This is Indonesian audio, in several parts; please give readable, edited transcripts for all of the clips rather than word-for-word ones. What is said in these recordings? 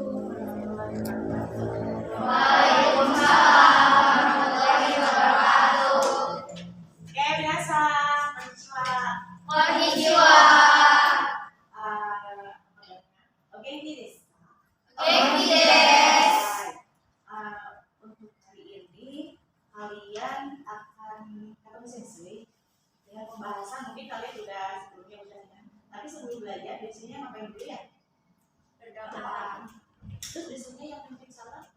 warahmatullahi wabarakatuh. Oke, minasan, konnichiwa. Oke, ini desu. Untuk hari ini kalian akan ketemu sensei dengan pembahasan, mungkin kalian sudah sebelumnya ingat. Tapi sebelum belajar biasanya ngapain dulu ya? Berdoa. Terus biasanya yang penting salah?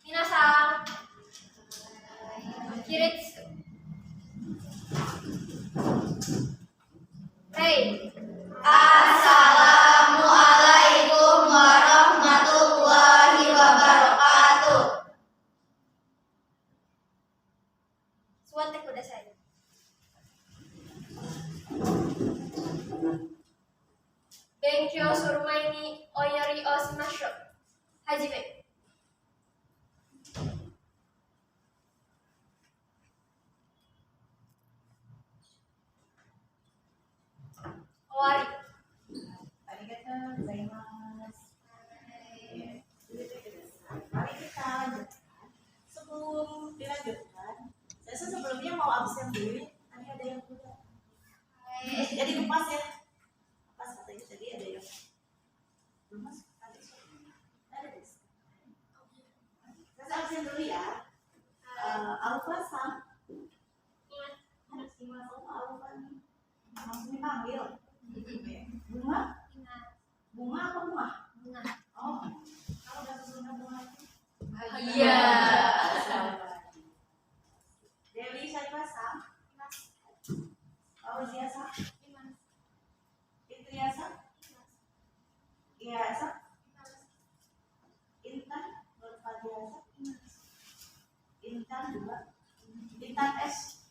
Minasan, kiritsu. Hey. Assalamualaikum warahmatullahi wabarakatuh. Suwate kudasai. Benkyouする前にお祈りをしましょう。はじめ。終わり。Arigatou gozaimasu. Mari kita lanjutkan. Sebelum dilanjutkan, saya sebelumnya mau absen dulu. Tadi ada yang udah. Jadi kupas ya. Kupas katanya tadi ada yang belum masuk. Ada deh. Saya absen dulu ya. Alfa-san. Harus gimana sama Alfa nih? Maksudnya panggil. Bunga? Bunga apa bunga? Bunga. Oh, kalau bahasa Sunda bunga itu? Iya. Dewi Saifasa? Fauziasa? Fitriasa? Iasa? Intan? Nurfadiasa? Intan juga? Intan S?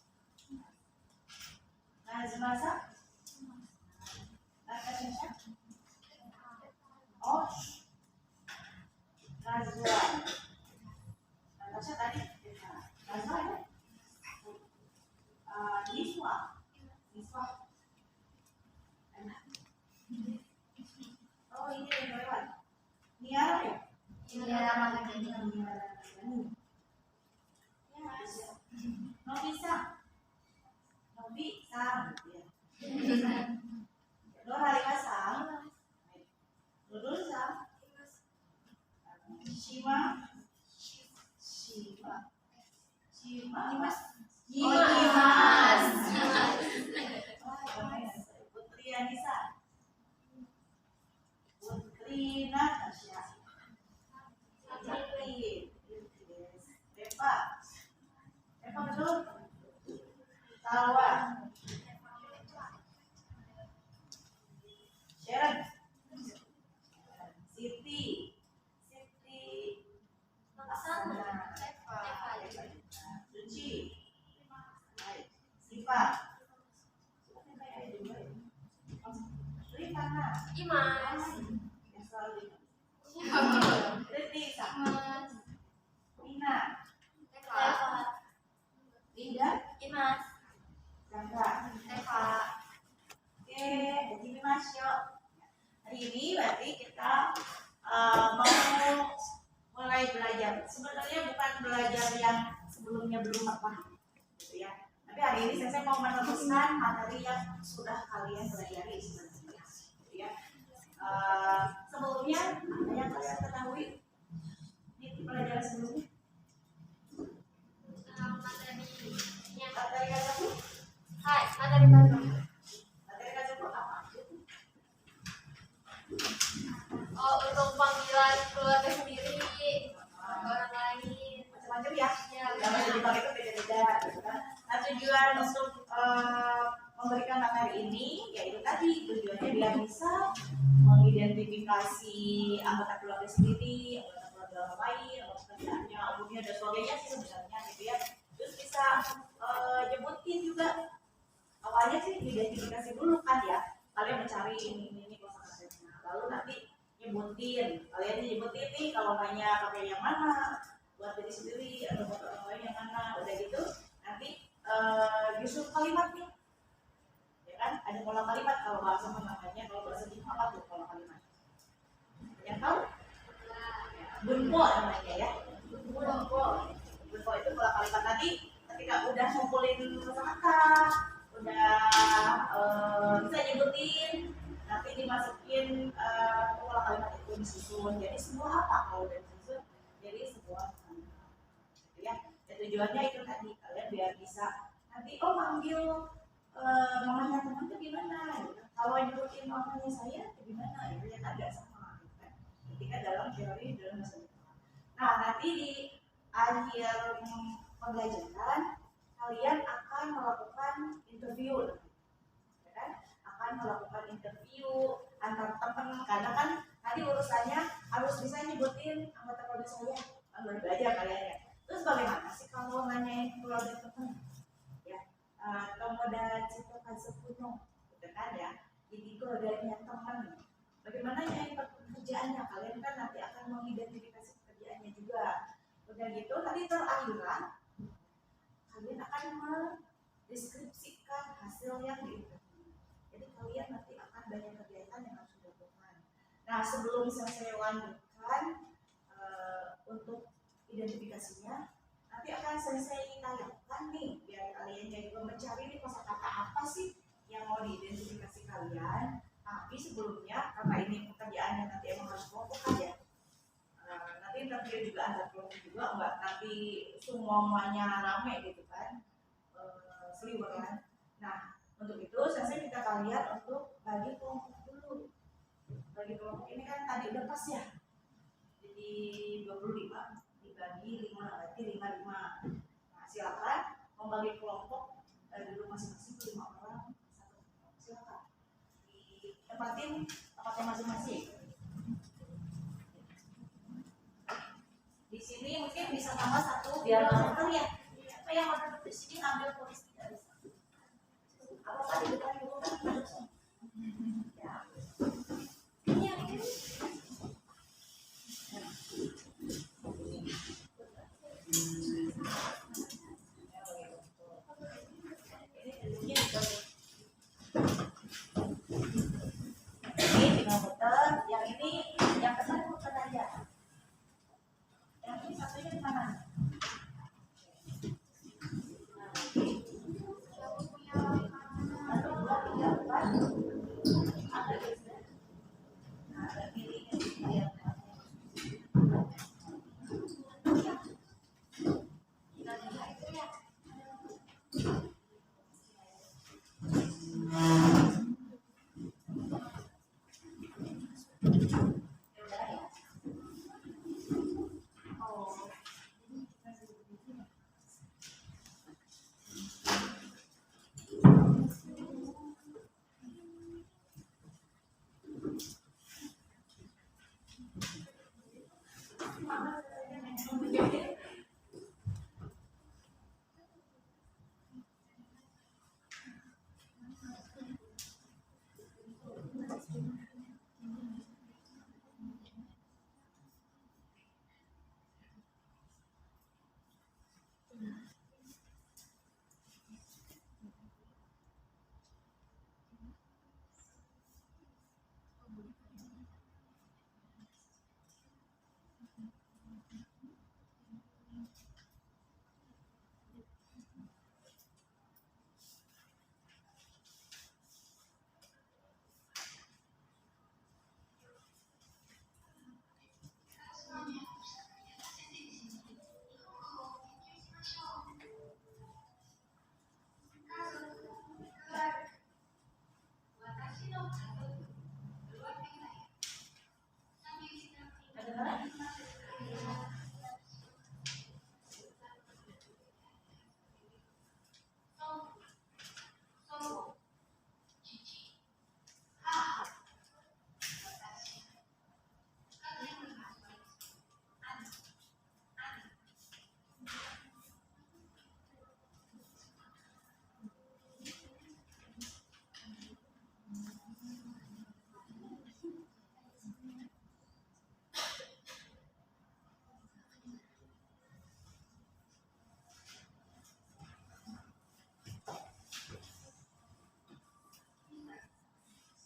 Nazmasa? Natasha? Oh, Nazwa. Natasha tadi? Nazwa ya? Niswa. Niswa. Oh, ini yang lewat. Niara ya? Niara Maharani. Novisa. Novisa. Doralimasang. Lulusan. Shima. Putri Anissa. Putri Natasha. Eva betul? Salwa. Sharon. Siti. Suci. Siva. Rifana. Imas. Ritisa. Nina. Linda. Imas. Chandra. Oke, jadi masuk. Hari ini berarti kita mau mulai belajar. Sebenarnya bukan belajar yang sebelumnya belum pernah, gitu ya. Tapi hari ini saya mau meneruskan materi yang sudah kalian pelajari sebenarnya, gitu ya. Sebelumnya ada yang kalian ketahui di pelajaran sebelumnya? Materi kazaku? Hai, materi baru. Materi kazaku apa? Oh, untuk panggilan keluarga sendiri, orang lain, Macam-macam ya. Ya, Yang dipakai itu beda-beda, gitu kan. Nah, tujuan untuk memberikan materi ini yaitu tadi tujuannya biar bisa mengidentifikasi anggota keluarga sendiri, anggota keluarga orang lain, anggota kerjaannya, umurnya dan sebagainya sih sebenarnya gitu ya. Terus bisa nyebutin juga. Awalnya sih identifikasi dulu kan ya. Kalian mencari ini kosakatanya. Lalu nanti nyebutin. Kalian nyebutin nih kalau nanya pakai yang mana, buat diri sendiri atau buat orang lain yang mana. Udah gitu nanti justru kalimatnya Ada pola kalimat kalau bahasa namanya, kalau bahasa Jepang apa tuh pola kalimat? Yang tahu? Bunpo namanya ya. Bunpo itu pola kalimat tadi ketika udah ngumpulin kata-kata, udah bisa nyebutin, nanti dimasukin pola kalimat itu disusun. Jadi semua apa kalau udah disusun? Jadi sebuah kalimat. Ya, tujuannya itu tadi kalian biar bisa nanti manggil mamanya teman itu gimana gitu. Kalau nyebutin mamanya saya itu gimana itu yang agak sama gitu kan. Ketika dalam teori dalam bahasa Jepang. Nah, nanti di akhir pembelajaran kalian akan melakukan interview ya kan? Akan melakukan interview antar teman karena kan tadi urusannya harus bisa nyebutin anggota keluarga saya baru belajar kalian ya. Terus bagaimana sih kalau nanyain keluarga teman? Tomodachi to kazukuno gitu kan ya. Jadi keluarganya teman. Bagaimana ya pekerjaannya? Kalian kan nanti akan mengidentifikasi pekerjaannya juga. Udah gitu nanti terakhiran kalian akan mendeskripsikan hasil yang diinterview. Jadi kalian nanti akan banyak kegiatan yang harus dilakukan. Nah, sebelum saya lanjutkan untuk identifikasinya, nanti akan saya tayangkan nih biar kalian juga mencari nih kosakata apa sih yang mau diidentifikasi kalian. Tapi sebelumnya karena ini pekerjaannya nanti emang harus kelompok aja. Nanti interview juga ada kelompok juga, enggak nanti semuanya rame gitu kan, seliweran. Nah, untuk itu saya minta kalian untuk bagi kelompok dulu. Bagi kelompok ini kan tadi udah pas ya. Jadi 25 dibagi 5 berarti 55. Nah, silakan membagi kelompok dulu masing-masing 5 orang satu kelompok. Silakan ditempatin tempatnya masing-masing. Di sini mungkin bisa tambah satu biar nggak ya. Apa yang ada di sini ambil tulis tidak bisa. Apa tadi bukan dulu kan? Ya. Ini yang ini. Ini tinggal muter, yang ini yang kesan muter aja. Yang ini satunya di mana? Satu, dua,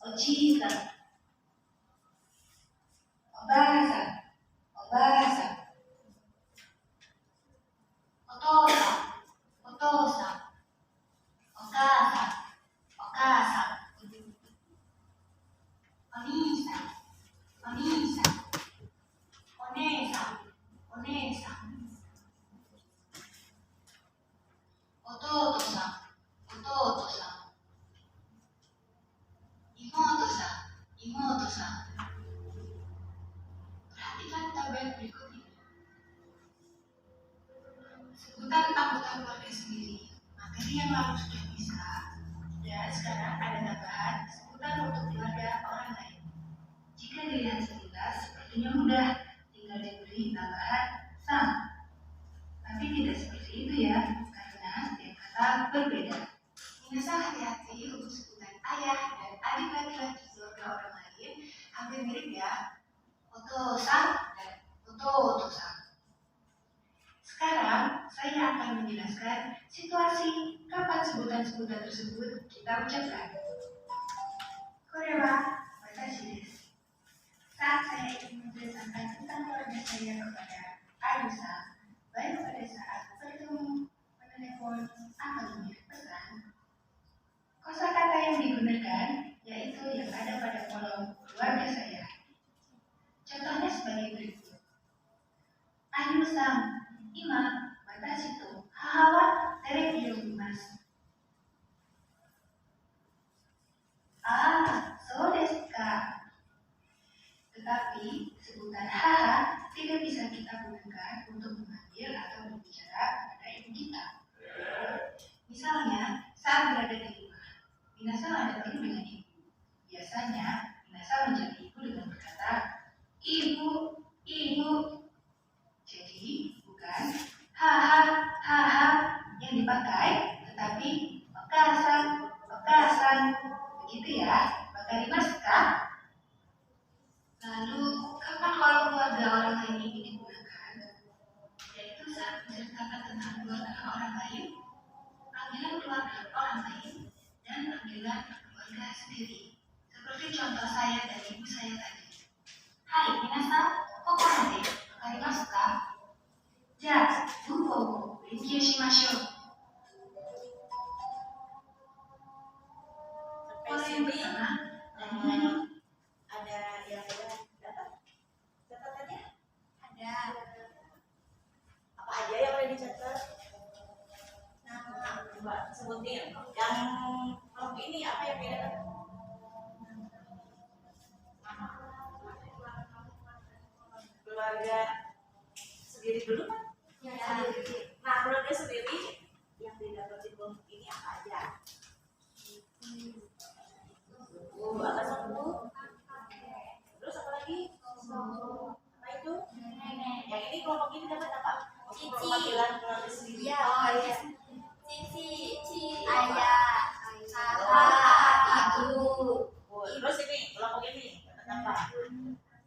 Ojika, Obasa, Obasa, Otosa, Otosa, Okasa, Okasa, Onisa, Onisa, Onesa, Onesa, Ototosa, Ototosa, Imotosa, Imotosa. Perhatikan tabel berikut ini. Sebutan anggota keluarga sendiri. Materi yang lalu sudah bisa. Dan sekarang ada tambahan sebutan untuk keluarga orang lain. Jika dilihat sekilas, sepertinya mudah. Tinggal diberi tambahan sang. Tapi tidak seperti itu ya, karena setiap kata berbeda. Minasa hati-hati untuk sebutan ayah dan adik laki-laki keluarga orang lain hampir mirip ya. Oto-san dan oto-oto-san. Sekarang saya akan menjelaskan situasi kapan sebutan-sebutan tersebut kita ucapkan. Korewa, watashi desu. Saat saya ingin menjelaskan tentang keluarga saya kepada Ayusa, baik pada saat bertemu, menelepon, atau mengirim pesan, kosakata yang digunakan yaitu yang ada pada kolom keluarga saya. Contohnya sebagai berikut. Ayusa, ima, watashi to haha wa terebi o mimasu. Ah, so desu ka. Tetapi sebutan haha tidak bisa kita gunakan untuk memanggil atau berbicara kepada ibu kita. Misalnya, saat berada di rumah, Minasa ada perlu dengan ibu. Biasanya, Minasa menjadi ibu dengan berkata, ibu, ibu. Jadi, bukan haha, haha yang dipakai, tetapi okasan, okasan. Begitu ya, wakarimasu ka? Lalu, kapan kalau keluarga orang lain ini digunakan? Yaitu saat menceritakan tentang keluarga orang lain, panggilan keluarga orang lain, dan panggilan keluarga sendiri. Seperti contoh saya dan ibu saya tadi. Hai, minasan, kokono de wakarimasu ka? Ja, bunko wo benkyou shimashou. Sampai sini ada yang dapat catatannya? Ada Apa aja yang boleh dicatat? Nama, coba sebutin. Yang kelompok ini apa yang beda? Keluarga sendiri dulu kan? Ya. Nah, keluarga sendiri yang didapat di kelompok ini apa aja? Apa satu? Terus apa lagi? Apa itu? Yang ini kelompok ini dapat apa? Cici. Panggilan keluarga sendiri. Iya, Oh, iya. iya. Cici, ayah, kakak, ibu. Terus ini kelompok ini dapat apa?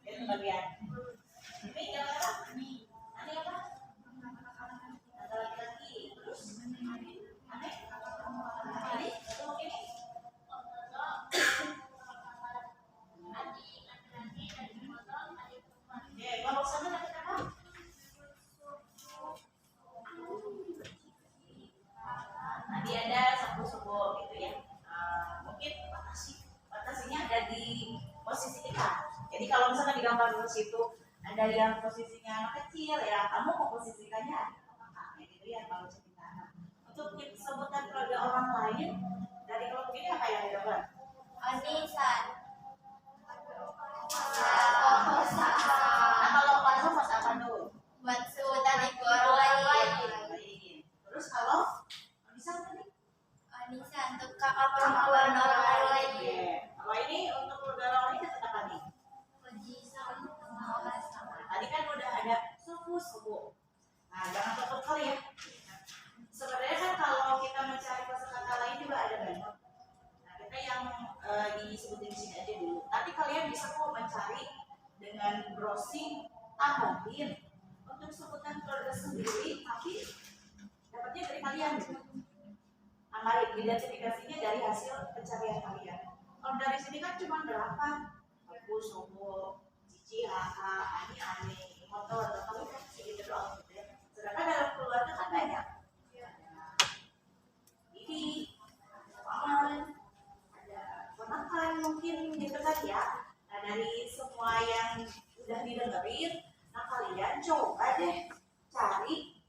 Itu bagian. Ini yang apa? Ini apa? Ada laki-laki. Terus aneh? Ini kelompok ini. Oke, kelompok sana dapat apa? Tadi ada suku-suku gitu ya. Mungkin batasinya ada di posisi kita. Jadi kalau misalkan di gambar di situ ada yang posisinya anak kecil, ya kamu memposisikannya apakah kayak gitu ya kalau cerita anak. Untuk sebutan keluarga orang lain dari kelompok ini apa yang didapat? Onisan. Nah, kalau pas apa tuh? Buat sebutan ibu orang lain. Terus kalau bisa tadi? Onisan untuk kakak perempuan orang lain. Kalau ini untuk keluarga orang lain dapat apa nih? Ojisan. Tadi kan udah ada suku. Nah, jangan takut kali ya. Sebenarnya kan kalau kita mencari kosakata lain juga ada banyak. Nah, kita yang disebutin di sini aja dulu. Tapi kalian bisa kok mencari dengan browsing tambahin untuk sebutan keluarga sendiri, tapi dapatnya dari kalian. Amari identifikasinya dari hasil pencarian kalian. kalau dari sini kan cuma berapa? Aku, Sobo, Cici, Aa, Ani, Ani, motor, atau kan segitu doang gitu ya. Sedangkan dalam keluarga kan banyak. Jadi, paman, ada ponakan mungkin gitu kan ya. Nah dari semua yang udah didengerin, nah kalian coba deh cari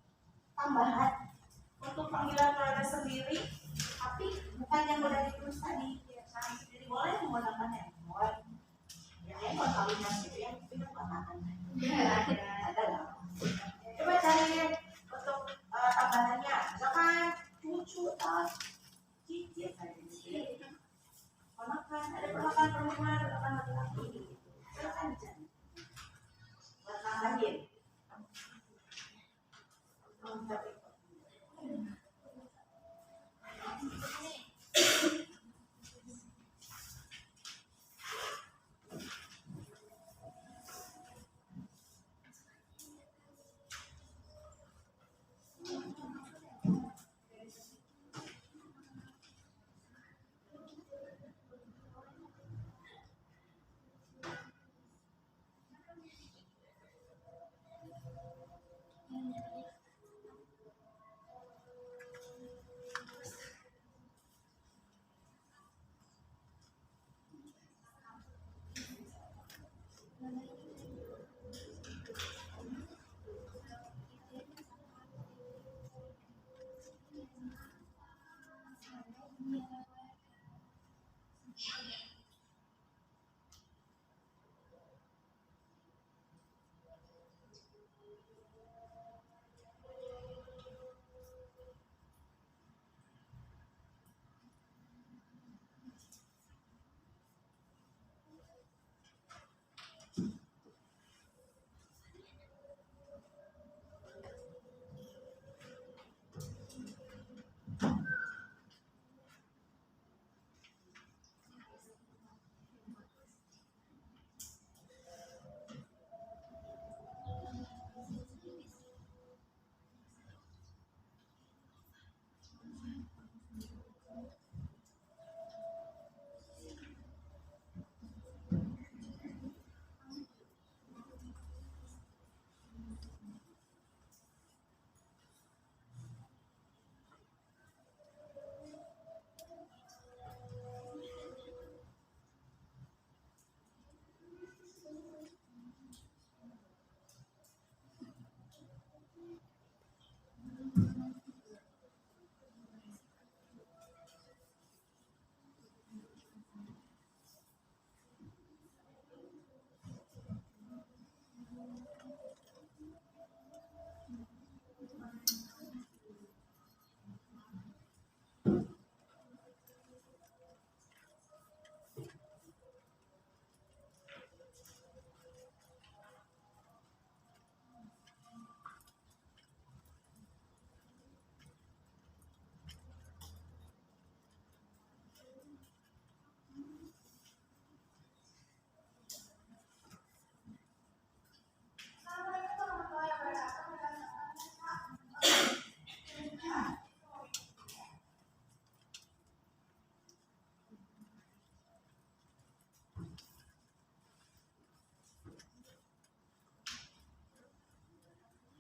tambahan untuk panggilan keluarga sendiri, tapi bukan yang udah ditulis tadi. Cari sendiri boleh menggunakan handphone. Ya handphone kalian gitu yang punya ponakan. Ada nggak? Coba cari untuk tambahannya, misalkan cucu atau cicit tadi gitu. Ponakan, ada ponakan perempuan, ponakan laki-laki. Silakan dicari. Buat tambahin.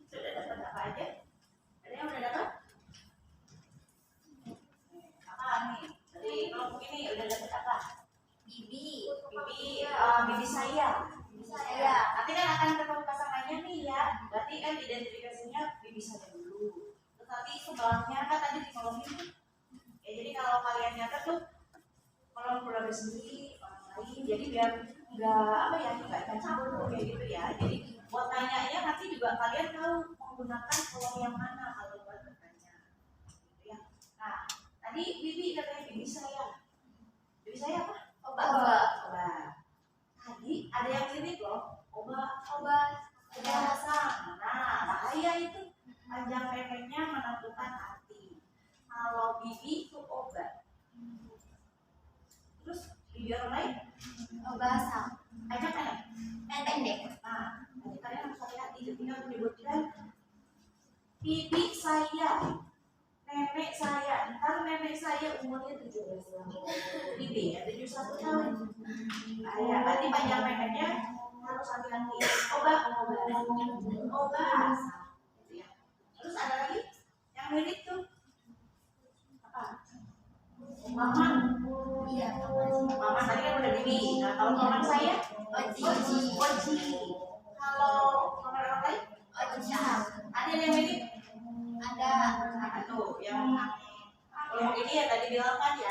Sudah dapat apa aja? Ada yang udah dapat? Apa nih? Dari kelompok ini udah dapat apa? Bibi. Bibi saya. Saya. Nanti kan akan ketemu pasangannya nih ya. Berarti kan identifikasinya bibi saya dulu. Tetapi sebelahnya kan tadi di kolom ini. Ya jadi kalau kalian nyatet tuh kolom keluarga sendiri orang lain. Jadi biar nggak apa ya nggak campur kayak gitu ya. Jadi buat nanyanya nanti juga kalian tahu menggunakan kolom yang mana kalau buat bertanya. Gitu ya. Nah tadi bibi katanya bibi saya. Bibi saya apa? Obat. Tadi ada yang mirip loh, obat pasang. Nah, bahaya itu panjang pendeknya menentukan arti. Kalau bibi itu obat. Terus bibi orang lain Basah. panjang pendek. Pendek. Nah, nanti kalian harus hati-hati ketika menyebutkan bibi saya. nenek saya, ntar nenek saya umurnya 17 tahun. Bibi ya 71 tahun. Nah, ya berarti panjang pendeknya harus hati-hati. Obat. Gitu ya. Terus ada lagi yang mirip tuh apa? Maman. Iya. Maman tadi kan udah Bibi. Nah kalau maman saya Oji. Kalau maman orang lain Oji. ada yang mirip? Ada. Apa tuh? Yang kalau ini ya tadi bilang kan ya.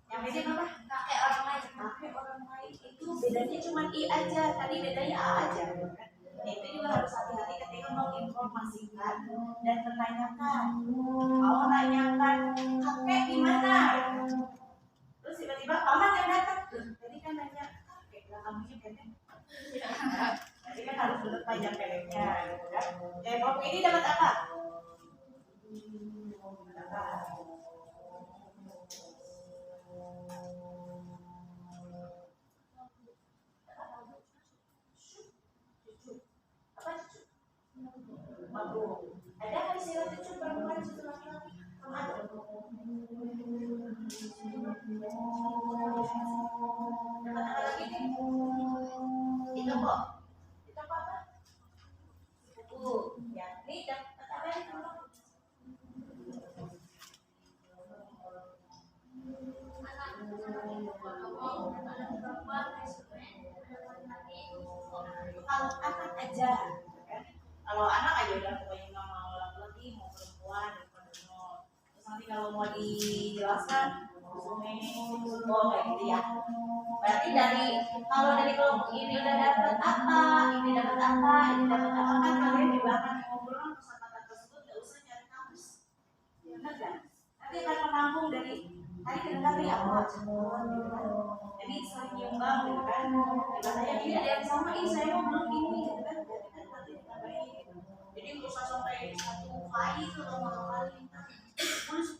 Yang mirip apa? Kakek orang lain. Kakek orang lain itu bedanya cuma I aja. Tadi bedanya A aja. Nah, itu juga harus hati-hati ketika menginformasikan dan menanyakan. Mau nanyakan kakek gimana? Terus tiba-tiba paman yang datang. Tadi kan nanya kakek lah kamunya pendek. Jadi kan harus bentuk panjang pendeknya, gitu kan? Kalau ini dapat apa? Ada nggak istilah cucu perempuan, cucu laki-laki? Ada. Dapat apa lagi nih? Itu kok? Itu apa? Ya, ini dapat apa nih kamu? Kalau anak aja, kalau anak aja udah pokoknya nggak mau laki-laki mau perempuan terus nanti kalau mau dijelaskan kayak gitu ya. Berarti kalau dari kelompok ini udah dapat apa, ini dapat apa, ini dapat apa kan kalian juga akan ngobrol kosakata tersebut nggak usah cari kamus, benar kan? Tapi akan menampung dari tadi kedengar nih apa cemburuan gitu kan. Jadi saling nyumbang gitu kan. Katanya ini ada yang sama, ini saya mau belum ini gitu kan. Jadi kan nanti ditambahin gitu. Jadi nggak usah sampai satu kali atau dua kali. 10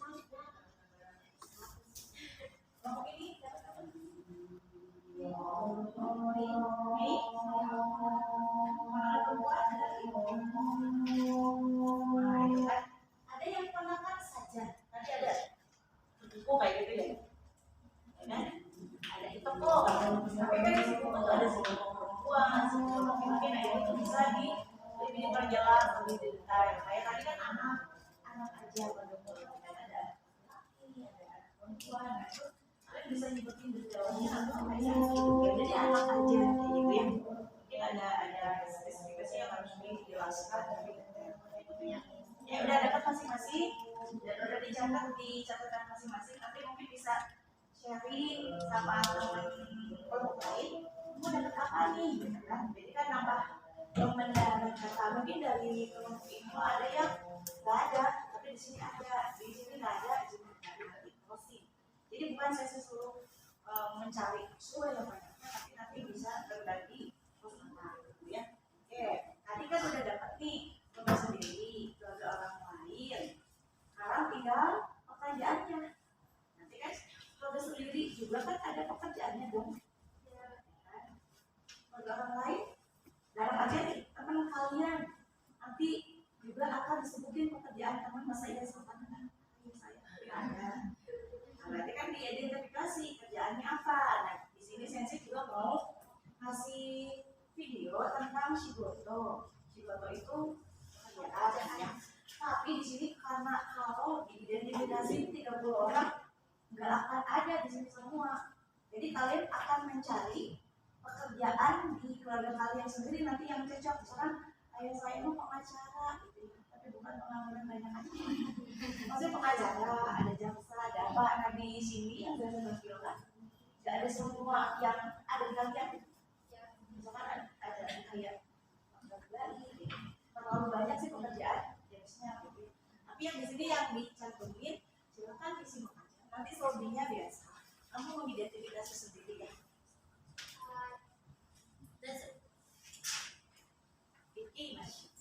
kelompok ini dapat apa? Ini mana perempuan ada ibu. Nah itu kan ada yang ponakan saja. Nanti ada buku kayak gitu ya. Kan? Ada itu kok. Tapi kan di situ tuh ada kelompok perempuan, kelompok laki-laki. Nah itu tuh bisa lebih diperjelas, lebih detail. Kayak tadi kan anak aja pada kan ada laki, ada perempuan. Nah itu kalian bisa nyebutin detailnya atau kayak ya jadi anak aja kayak gitu ya. Mungkin ada spesifikasi yang harus dijelaskan tapi ya udah dapat masing-masing dan udah dicatat di catatan masing-masing. Nanti mungkin bisa sharing sama teman kelompok lain. Mau dapat apa nih? Gitu kan? Jadi kan nambah mendapat kata. Mungkin dari kelompok ini ada yang nggak ada, tapi di sini ada, di sini nggak ada, di sini nggak ada. Closing. Jadi bukan saya suruh mencari sesuai yang banyaknya, tapi nanti bisa berbagi terus gitu ya. Oke, tadi kan udah dapat nih kelompok sendiri, keluarga orang lain. Sekarang tinggal pekerjaannya. Nanti kan keluarga sendiri juga kan ada pekerjaannya dong. Keluarga orang lain, dalam aja nih teman kalian nanti juga akan disebutin pekerjaan teman masa iya sama dengan saya ada. Nah, berarti kan diidentifikasi kerjaannya apa. Nah, di sini Sensei juga mau ngasih video tentang Shigoto. Shigoto itu pekerjaan ya. Tapi di sini karena kalau diidentifikasi 30 orang nggak akan ada di sini semua. Jadi kalian akan mencari pekerjaan di keluarga kalian sendiri nanti yang cocok. Misalkan ayah saya mau pengacara gitu, tapi bukan pengangguran banyak aja. Maksudnya pengacara, ada jaksa, ada apa. Nah di sini yang saya tampilkan nggak ada semua yang ada di kalian. Misalkan ada kayak terlalu banyak sih pekerjaan jenisnya gitu. Tapi yang di sini yang dicantumin silakan disimak aja. Nanti selebihnya biasa. Kamu mengidentifikasi sendiri ya. Ini masih.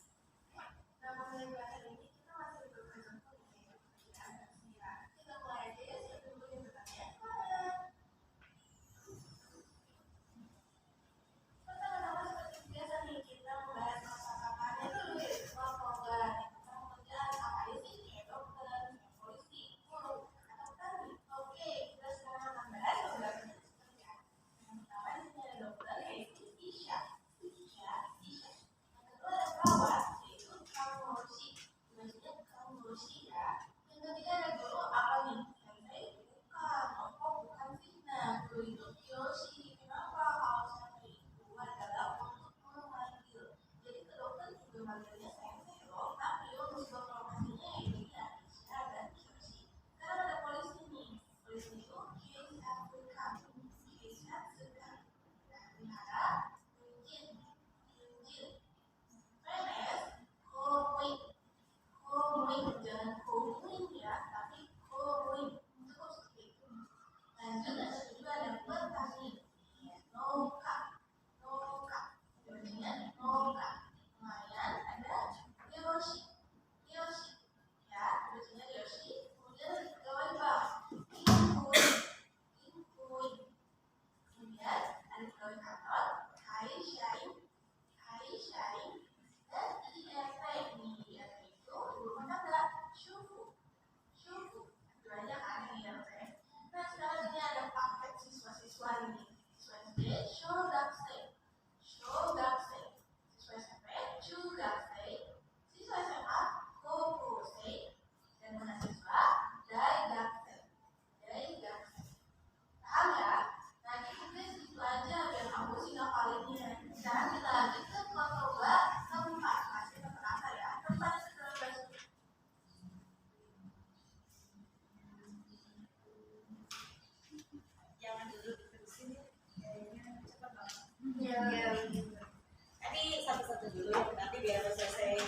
Tadi satu-satu dulu, nanti biar selesai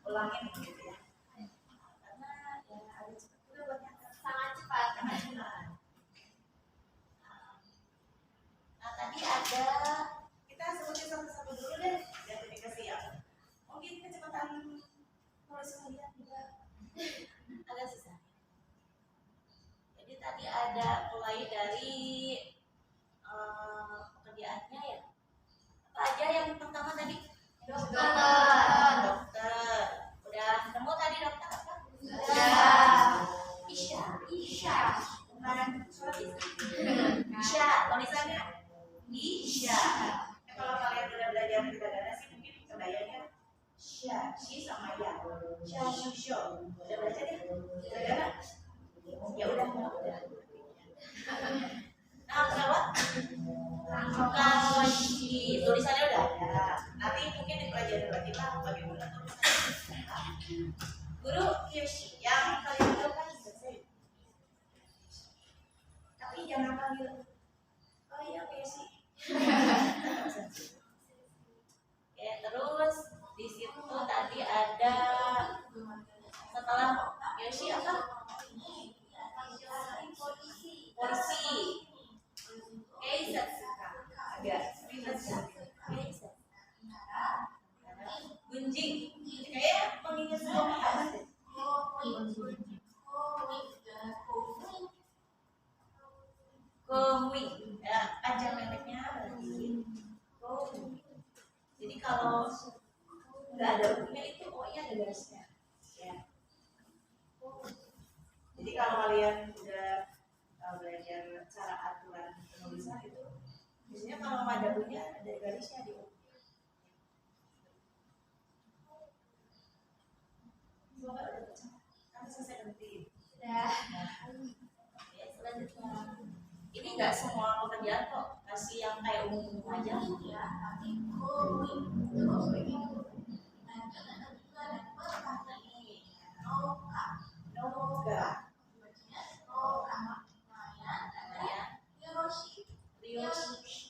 ulangin gitu ya. Karena ya ada cepat juga buat nyatet. Sangat cepat. Nah tadi ada, kita sebutin satu-satu dulu deh, biar dikasih ya. Mungkin kecepatan tulis kalian juga agak susah. Jadi tadi ada mulai dari pekerjaannya ya. Apa aja yang pertama tadi? Dokter. Udah nemu tadi dokter apa? Isya. Bukan surat Isya. Tulisannya Isya. Kalau kalian udah belajar hiragana sih mungkin kebayangnya Isya, Si sama Ya. Sya, Syo. Udah belajar ya? Hiragana? Ya udah. Nah, kenapa? Kawashi. Tulisannya udah ada. Nanti mungkin dipelajari lagi lah bagaimana tulisannya. Guru Kiyoshi yang kalian tahu kan selesai. Tapi jangan panggil oh iya Kiyoshi. Oke, terus di situ tadi ada setelah Kiyoshi apa? Polisi. Keisatsuka. Agak ribet ya. Gunjing. Kayak pengingat semua apa sih? Komik. Ya, panjang pendeknya berarti komik. Jadi kalau nggak ada bukunya itu O-nya ada garisnya. Ya. Jadi kalau kalian udah belajar cara aturan penulisan itu biasanya kalau ada bukunya ada garisnya di O. Semoga udah baca. Kan selesai penting. Sudah. Ya, selanjutnya. Ini nggak semua pekerjaan kok, kasih yang kayak umum aja. Ya. Noga. Ryoshi.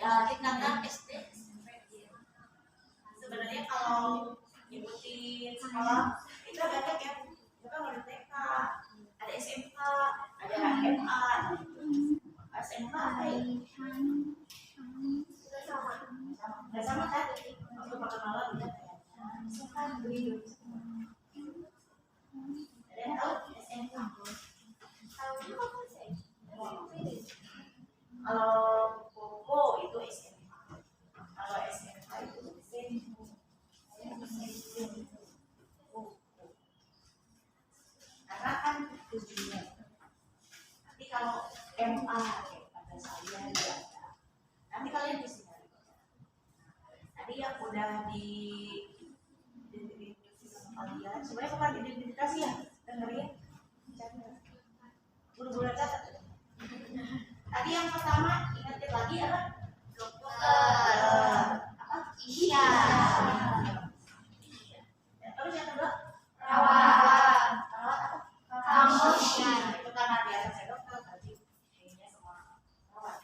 Ya, di kakak SD. Sebenarnya kalau ikutin sekolah itu banyak ya. Kita mau di TK, ada SMK, ada SMA. SMK apa ya? Nggak sama kan? Waktu perkenalan udah kayak SMK beli. Ada yang tahu SMK? Kalau Koko itu SMK, kalau SMK itu Senpu. Karena kan tujuannya. Nanti kalau MA kayak pada saya ya, nanti kalian bisa cari. Tadi yang udah diidentifikasi sama kalian, sebenarnya bukan identifikasi ya, dengerin, buru-buru catat. Tadi yang pertama ingatin lagi apa? Dokter. Apa? Isya. Terus yang kedua? Perawat. Perawat apa? Kamoshi. Itu karena di atasnya dokter tadi kayaknya semua perawat.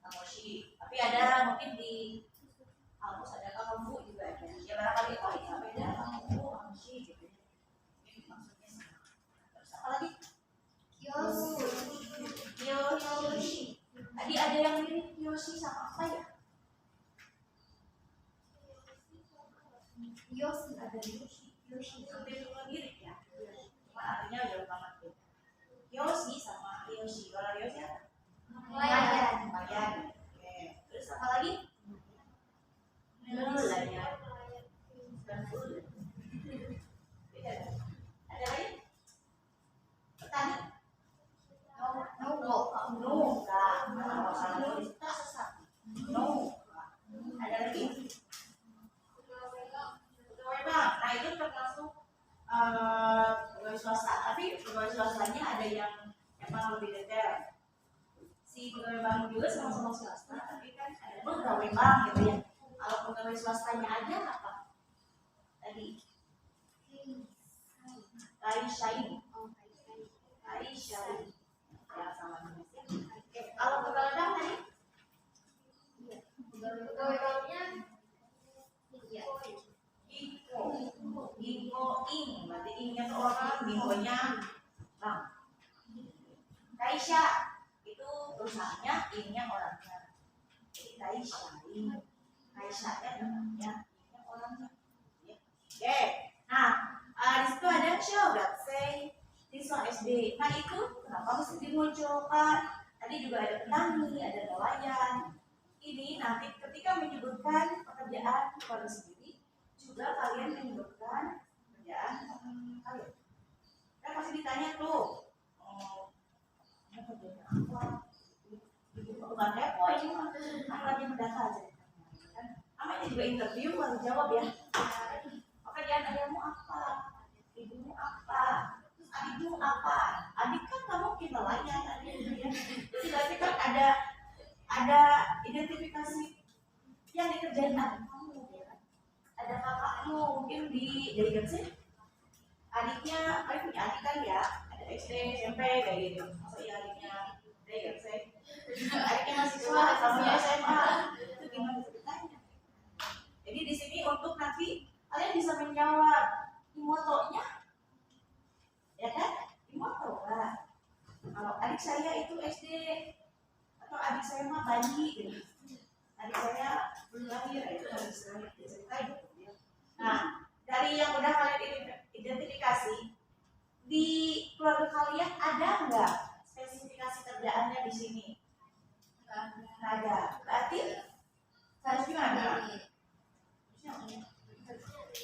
Kamoshi. Tapi ada mungkin di kampus ada kamu juga ada. Ya barangkali oh iya beda kamu kamoshi gitu. Ini maksudnya sama. Terus apa lagi? Yoshi. Tadi ada yang mirip Yoshi sama apa ya? Yoshi ada Yoshi. Hampir mirip ya. Cuma artinya jauh banget beda. Yoshi sama Yoshi. Kalau Yoshi apa? Nelayan. Nelayan. Oke. Terus apa lagi? Nelayan. Bukan bulan. Beda kan? Ada lagi? Petani? Nungga. Kalau salah kita sesat. Nungga. Ada lagi? Pegawai bank. Nah itu termasuk pegawai swasta. Tapi pegawai swastanya ada yang emang lebih detail. Si pegawai bank juga sama-sama swasta, tapi kan ada pegawai bank gitu ya. Kalau pegawai swastanya aja apa? Tadi Kaishain. Ya sama Indonesia. Oke, kalau pegawai bank tadi Pegawai banknya Ginko ing, berarti ingnya tuh orang, ginkonya bank. Kaisha itu perusahaannya, ingnya orangnya. Jadi Kaisha-nya namanya, ingnya orangnya. Oke, nah di situ ada show that say siswa SD. Nah itu kenapa mesti dimunculkan? Tadi juga ada petani, ada nelayan. Ini nanti ketika menyebutkan pekerjaan kepada sendiri, juga kalian menyebutkan pekerjaan kalian. Kan pasti ditanya tuh, pekerjaan apa? Bukan kepo ini mah lagi mendata aja. Kan namanya juga interview harus jawab ya. Pekerjaan ayahmu apa? Ibumu apa? Terus adikmu apa? Adik kan nggak mungkin nelayan adik ya. Berarti kan ada identifikasi yang dikerjain adik kamu ya kan? Ada kakakmu mungkin di sih adiknya punya adik kan ya, ada SD SMP kayak gitu. Masa iya adiknya sih adiknya mahasiswa kamunya SMA, itu gimana ceritanya? Jadi di sini untuk nanti kalian bisa menjawab imotonya ya kan, imoto lah. Kalau adik saya itu SD atau adik saya mah bayi gitu. Adik saya belum lahir, itu harus diceritain gitu ya. Nah, dari yang udah kalian identifikasi di keluarga kalian ada nggak spesifikasi kerjaannya di sini? Nggak ada. Berarti harus gimana?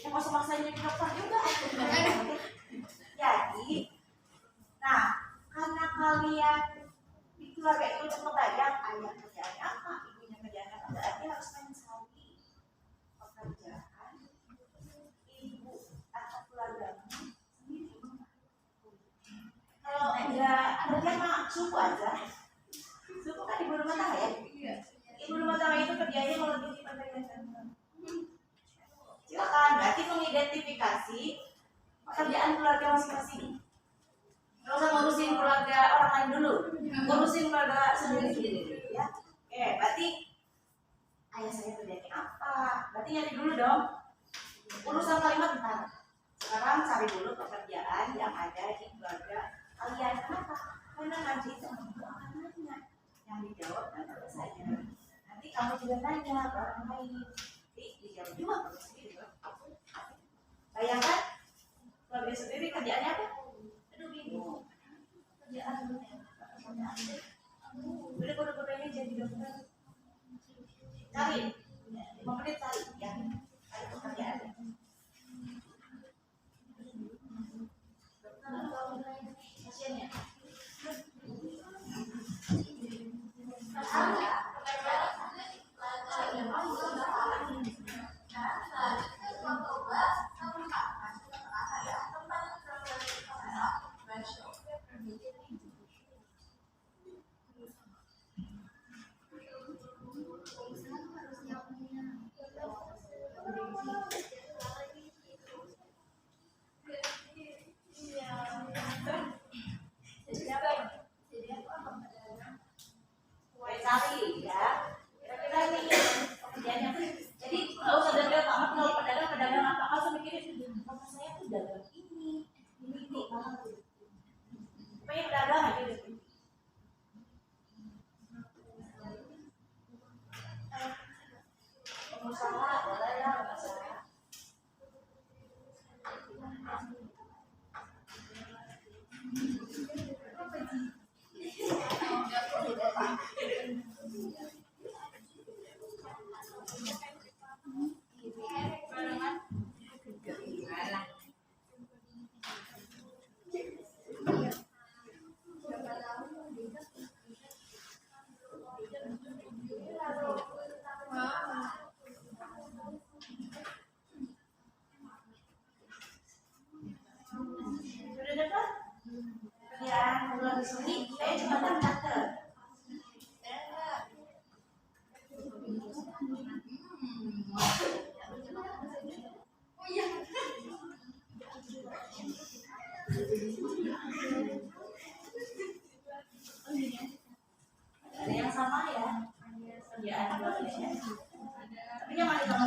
Yang maksa-maksain jadi dokter juga. Jadi, nah karena kalian di keluarga itu udah kebayang ayah kerjaannya apa, ibunya kerjaannya apa, berarti harus mencari pekerjaan ibu atau keluargamu sendiri. Kalau enggak kerja mah suku aja. Suku kan ibu rumah tangga ya. Ibu rumah tangga itu kerjanya melebihi pekerjaan. Silakan, berarti mengidentifikasi pekerjaan keluarga masing-masing. Nggak usah ngurusin keluarga orang lain dulu, ngurusin keluarga sendiri ya. Oke, berarti ayah saya kerjanya apa? Berarti nyari dulu dong. Urusan kalimat bentar. Sekarang cari dulu pekerjaan yang ada di keluarga kalian. Kenapa? Karena nanti itu kamu akan nanya. Yang dijawab nanti saja. Nanti kamu juga nanya ke orang lain. Dijawab juga kalau sendiri. Bayangkan keluarga sendiri kerjaannya apa? Aduh bingung. Kerjaan udah kode-kodenya jadi dokter. Cari 5 menit cari ya. Cari pekerjaannya. Dokter atau pasiennya? Cari ya. Kira-kira ini pekerjaannya apa? Jadi nggak usah detail banget kalau pedagang apa, langsung mikirin bapak saya tuh dagang ini banget. Pokoknya pedagang aja deh. Pengusaha boleh lah, pengusaha.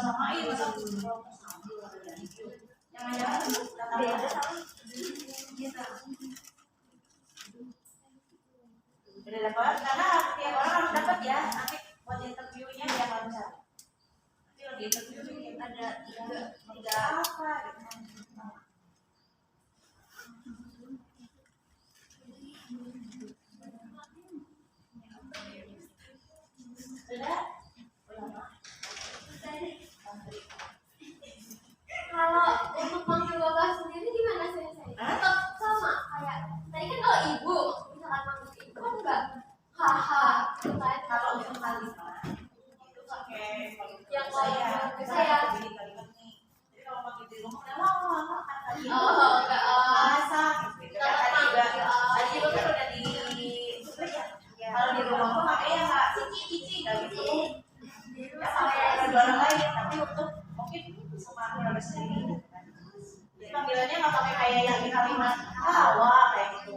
sama-samain masa jangan-jangan beda udah dapat karena tiap orang harus dapat ya nanti buat interviewnya ya harus nanti lagi interview ada tiga apa gitu. Kalau untuk manggil bapak sendiri gimana sih saya? Tetap sama kayak tadi kan kalau ibu misalkan manggil ibu kan enggak haha gitu kan. Kalau untuk kalimat itu pakai Yang saya saya jadi kalimat nih jadi kalau pakai di rumah udah mama kan tadi enggak masak gitu kan tadi juga kan udah di kalau di rumah tuh makanya nggak cici nggak gitu ya sampai ada dua orang lain tapi untuk mungkin sama keluarga sendiri jadi panggilannya nggak pakai kayak yang di kalimat hawa kayak gitu.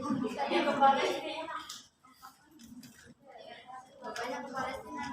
aku juga Bapaknya ke Palestina. Bapaknya ke Palestina.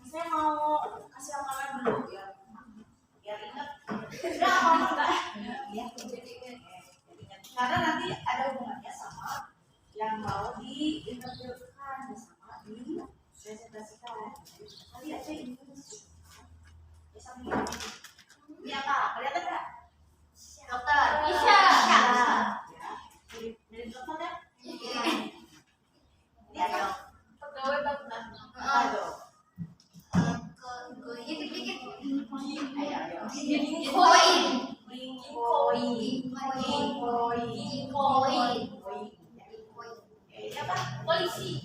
Saya mau kasih ramalan dulu ya, biar ingat. Udah ngomong nggak? Ya, karena nanti ada hubungannya sama yang mau diinterviewkan sama dipresentasikan. Tadi aja ini. Ya sambil ini apa? Kelihatan nggak? Dokter Isha. Dari dokter ya? Ini Ya, apa? pegawai bank. Apa tuh? Dikit-dikit. Ayo. Koin. Ini apa? Polisi.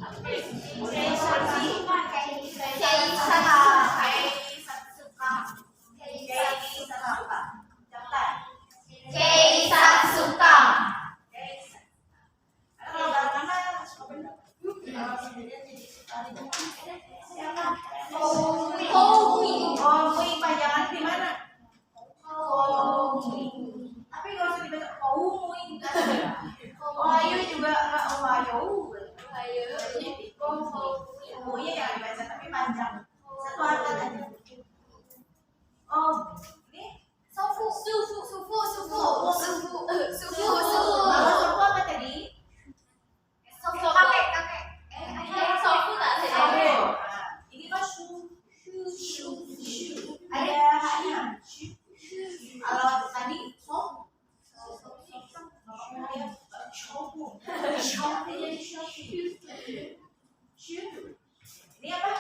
Ini apa?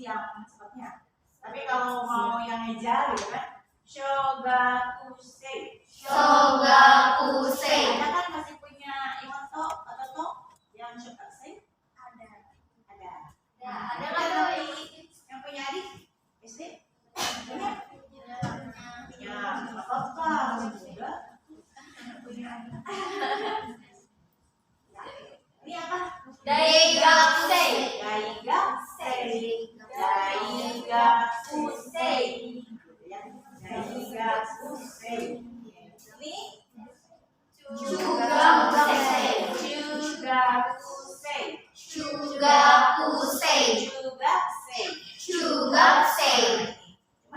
Yang cepatnya. Tapi kalau mau yang ngejar gitu kan, shogakusei. Ada kan masih punya Iwanto atau To yang shogakusei? Ada. Ada Ada kan yang punya adik SD? Punya? Punya. Apa-apa, masih muda. Punya adik. Ini apa? Daigakusei.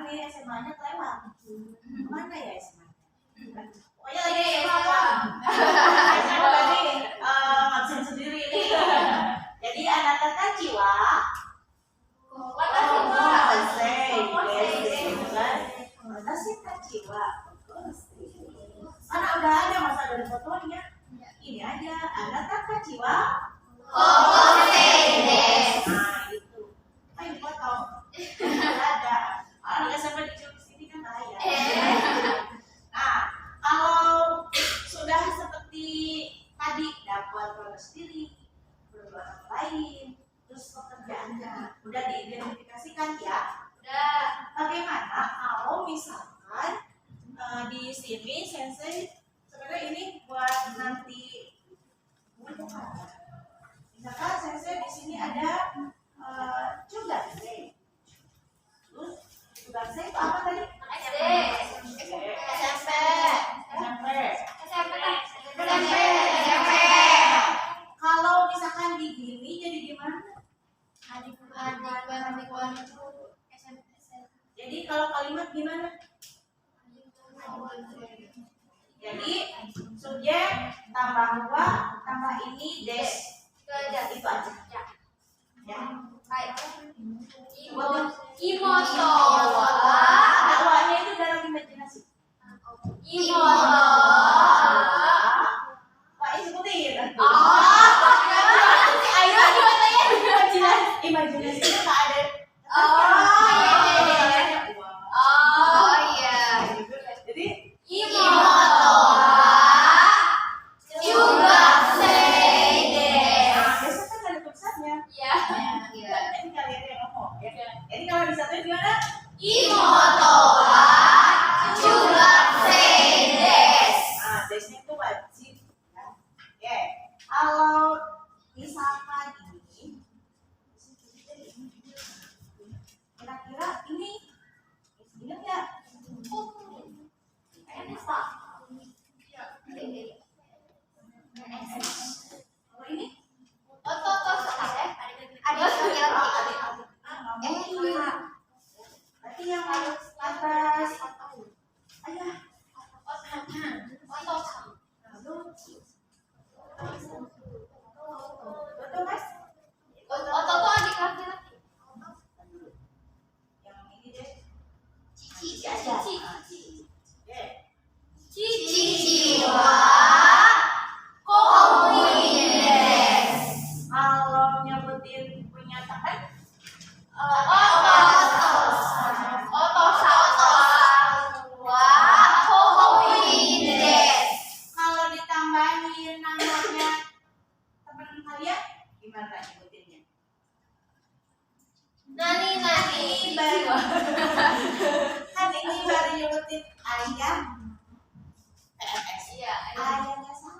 Cuman ini SMA-nya kelewat. Mana ya Isma? Pokoknya lagi apa? Saya berarti ngabsen sendiri nih. Jadi anatata jiwa. Watashi tachi wa mana udah ada masa dari fotonya. Ini aja anatata jiwa. Nah itu. Ayo foto. Ada. Nggak sampai di sini kan bahaya. Nah, kalau sudah seperti tadi dapat produk sendiri, produk lain, terus pekerjaannya udah diidentifikasikan ya. Udah. Bagaimana kalau misalkan di sini sensei sebenarnya ini buat nanti misalkan sensei di sini ada juga sensei. Terus juga sensei itu apa tadi? SMP. Kalau misalkan di gini jadi gimana? Jadi kalau kalimat gimana? Jadi subjek tambah gua tambah ini des. Itu aja. Ya. Dakwahnya itu dalam imajinasi. Pak sebutin. Imajinasi itu tak ada. Jadi besok kan ada tulisannya. Jadi kalian yang ngomong ya. Jadi kalau di satu gimana? Desnya itu wajib. Ya. Kalau misalkan ini, kira-kira ini, ingat nggak? Kalau ini? Berarti yang atas ayah. Betul mas? Yang ini deh. Cici aja. Kalau nyebutin punya tangan, kalau ditambahin namanya teman kalian, gimana nyebutinnya? Baru. Kan ini baru nyebutin ayam. PMS. Ayamnya siapa?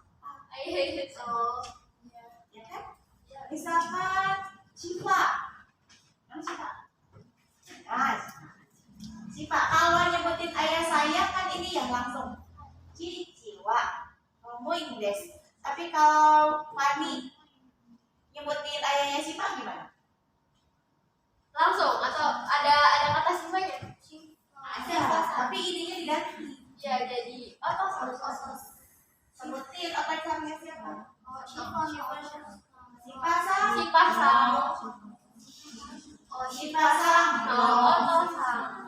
Ya kan? Misalkan Siva. Yang Siva. Nah, Siva. Kalau nyebutin ayah saya kan ini yang langsung. Ciwa. Ngomongin des. Tapi kalau Fani nyebutin ayahnya Siva gimana? Langsung atau ada kata sifanya? Ada. Tapi ininya diganti. Ya jadi otos. Sebutin pacarnya siapa? Siva Sang. Siva Sang. Oto Sang.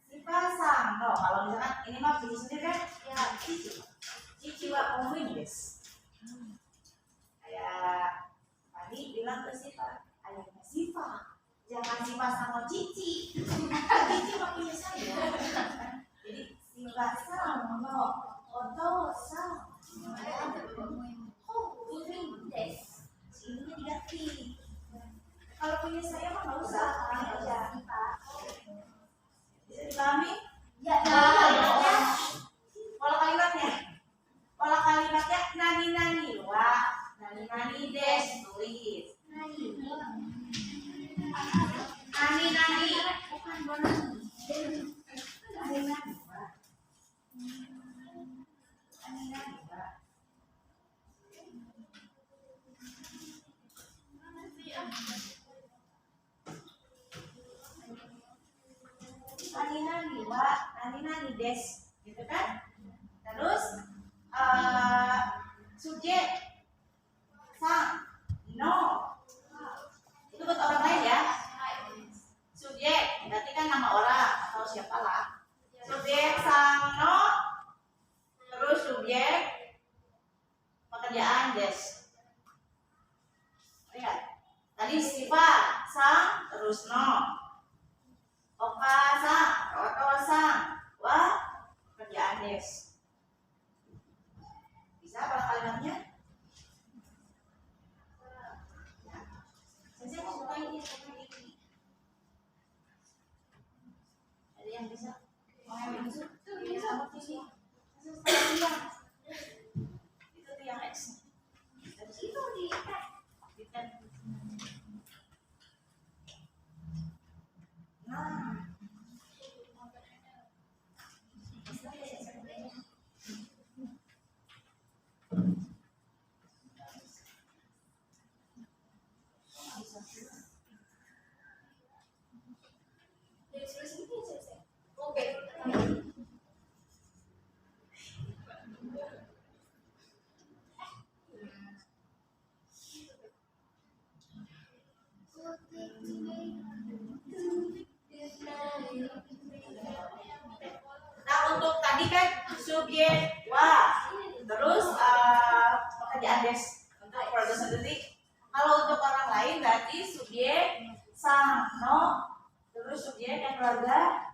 Siva Sang. Kalau misalkan ini mah pilih sendiri kan? Cici wa homoin des. Kayak tadi bilang ke Siva, ayahnya Siva. Jangan Siva sama Cici. Cici waktunya saya. Jadi Siva Sang. Oto Sang. Ini diganti. Kalau punya saya mah nggak usah, ini aja. Bisa dipahami? Ya. Pola kalimatnya nani des tulis. Nani bukan bonani. Nani. des, gitu kan? Terus subjek sang, no, itu buat orang lain ya. Subjek berarti kan nama orang atau siapalah. Subjek sang, no, terus subjek pekerjaan des. Lihat, tadi sifat sang terus no, oka sang, oto sang, wa pekerjaan des. Bisa kalau kalimatnya? Ya. Saya mau buka ini. Ada yang bisa? Mau yang bisa? Tuh bisa. Itu tuh yang X. Dari situ di tab. Nah. Nah, untuk tadi kan subjek wa, terus pekerjaan des untuk keluarga sendiri. Kalau untuk orang lain berarti subjek sang, no, terus subjek yang keluarga,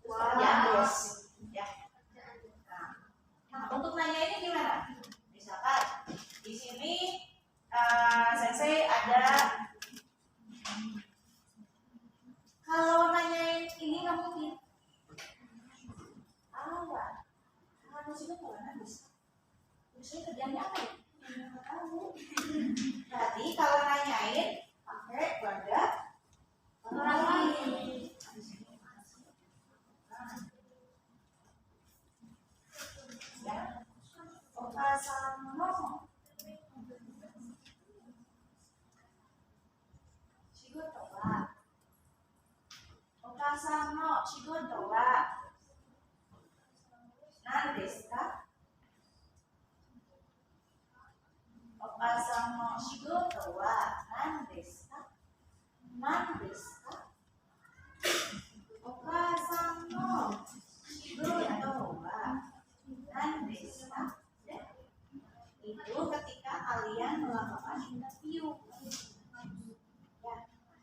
terus pekerjaan des. Ya. Nah, untuk nanya ini gimana? Misalkan di sini sensei ada, kalau nanyain ini nggak mungkin. Harus itu kalau habis. Terus kerjanya apa ya? Nggak tahu. Berarti kalau nanyain pakai keluarga orang lain. Ya. Oka sama shigoto wa. Oka sama shigoto wa. Nan desu ka? Oka-san no shigoto wa nan desu ka? Nan desu ka? Oka-san no shigoto wa nan desu ka? Itu ketika kalian melakukan interview. Ya,